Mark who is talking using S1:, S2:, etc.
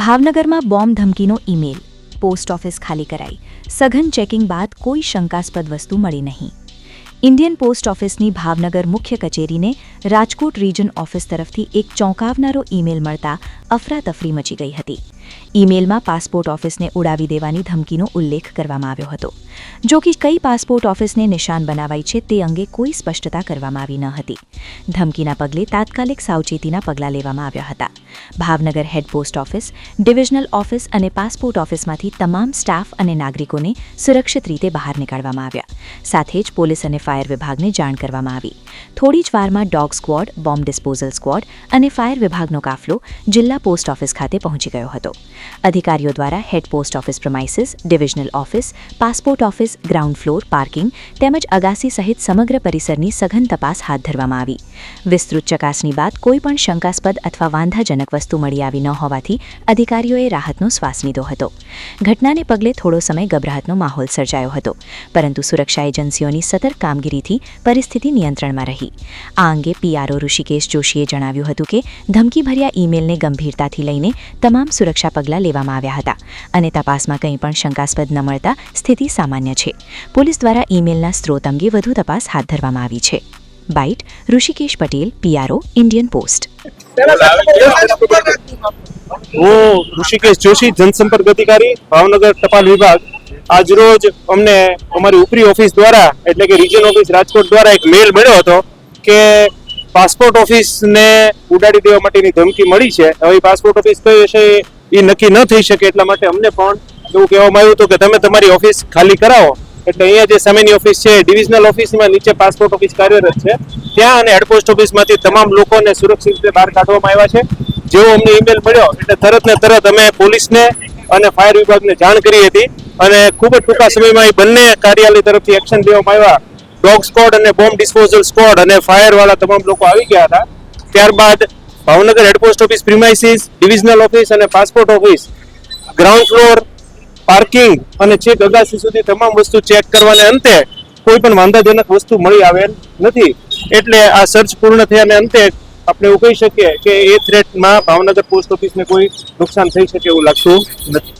S1: ભાવનગરમાં bomb ધમકીનો email, post office ખાલી કરાઈ, સઘન ચેકિંગ બાદ કોઈ શંકાસ્પદ વસ્તુ મળી નહીં. ઇન્ડિયન પોસ્ટ ઓફિસની ભાવનગર મુખ્ય કચેરીને રાજકોટ રીજન ઓફિસ તરફથી એક ચોંકાવનારો ઈમેલ મળતા અફરાતફરી મચી ગઈ હતી. ઈમેલમાં પાસપોર્ટ ઓફિસને ઉડાવી દેવાની ધમકીનો ઉલ્લેખ કરવામાં આવ્યો હતો. જો કે કઈ પાસપોર્ટ ઓફિસને નિશાન બનાવાઈ છે તે અંગે કોઈ સ્પષ્ટતા કરવામાં આવી ન હતી. ધમકીના પગલે તાત્કાલિક સાવચેતીના પગલાં લેવામાં આવ્યા હતા. Bhavnagar head post office, divisional office અને પાસપોર્ટ ઓફિસમાંથી તમામ સ્ટાફ અને નાગરિકોને સુરક્ષિત રીતે બહાર નીકાળવામાં આવ્યા. સાથે જ પોલીસ અને ફાયર વિભાગને જાણ કરવામાં આવી. થોડી જ વારમાં dog squad, bomb disposal squad અને ફાયર વિભાગનો કાફલો જિલ્લા પોસ્ટ ઓફિસ ખાતે પહોંચી ગયો હતો. અધિકારીઓ દ્વારા head post office premises, divisional office, passport office, ground floor, parking તેમજ અગાસી સહિત સમગ્ર પરિસરની સઘન તપાસ હાથ ધરવામાં આવી. વિસ્તૃત ચકાસણી બાદ કોઈપણ શંકાસ્પદ અથવા વાંધાજનક વસ્તુ મળી આવી ન હોવાથી અધિકારીઓએ રાહતનો શ્વાસ લીધો હતો. ઘટનાને પગલે થોડો સમય ગભરાટનો માહોલ સર્જાયો હતો, પરંતુ સુરક્ષા એજન્સીઓની સતર્ક કામગીરીથી પરિસ્થિતિ નિયંત્રણમાં રહી. આ અંગે પીઆરઓ ઋષિકેશ જોશીએ જણાવ્યું હતું કે ધમકીભર્યા ઈમેલને ગંભીરતાથી લઈને તમામ સુરક્ષા પગલાં લેવામાં આવ્યા હતા અને તપાસમાં કંઈ પણ શંકાસ્પદ ન મળતા સ્થિતિ સામાન્ય છે. પોલીસ દ્વારા ઈમેલના સ્ત્રોત અંગે વધુ તપાસ હાથ ધરવામાં આવી છે. Bite Rishikesh Patel, PRO, Indian post.
S2: હું ઋષિકેશ જોશી, જનસંપર્ક અધિકારી, ભાવનગર ટપાલ વિભાગ. આજરોજ અમને અમારી ઉપરી ઓફિસ દ્વારા એટલે કે રીજન ઓફિસ રાજકોટ દ્વારા એક મેલ મળ્યો હતો કે પાસપોર્ટ ઓફિસને ઉડાડી દેવા માટેની ધમકી મળી છે. હવે પાસપોર્ટ ઓફિસ કઈ હશે એ નક્કી ન થઈ શકે, એટલા માટે અમને પણ એવું કહેવામાં આવ્યું હતું કે તમે તમારી ઓફિસ ખાલી કરાવો. એટલે અહીંયા જે સામેની ઓફિસ છે, ડિવિઝનલ ઓફિસમાં નીચે પાસપોર્ટ ઓફિસ કાર્યરત છે, ત્યાં અને હેડ પોસ્ટ ઓફિસમાંથી તમામ લોકોને સુરક્ષિત રીતે બહાર કાઢવામાં આવ્યા છે. જેવો અમને ઈમેલ મળ્યો એટલે તરત ને તરત અમે પોલીસને અને ફાયર વિભાગને જાણ કરી હતી અને ખૂબ જ ટૂંકા સમયમાં એ બંને કાર્યાલય તરફથી એક્શન લેવામાં આવ્યા. ડોગ સ્ક્વોડ અને બોમ્બ ડિસ્પોઝલ સ્ક્વોડ અને ફાયર વાળા તમામ લોકો આવી ગયા હતા. ત્યારબાદ Bhavnagar head post office premises, divisional office અને passport office, ground floor, parking અને છેક અગાસી સુધી તમામ વસ્તુ ચેક કરવાને અંતે કોઈ પણ વાંધાજનક વસ્તુ મળી આવેલ નથી. એટલે આ સર્ચ પૂર્ણ થયાને અંતે આપણે એવું કહી શકીએ કે એ થ્રેટમાં ભાવનગર પોસ્ટ ઓફિસને કોઈ નુકસાન થઈ શકે એવું લાગતું નથી.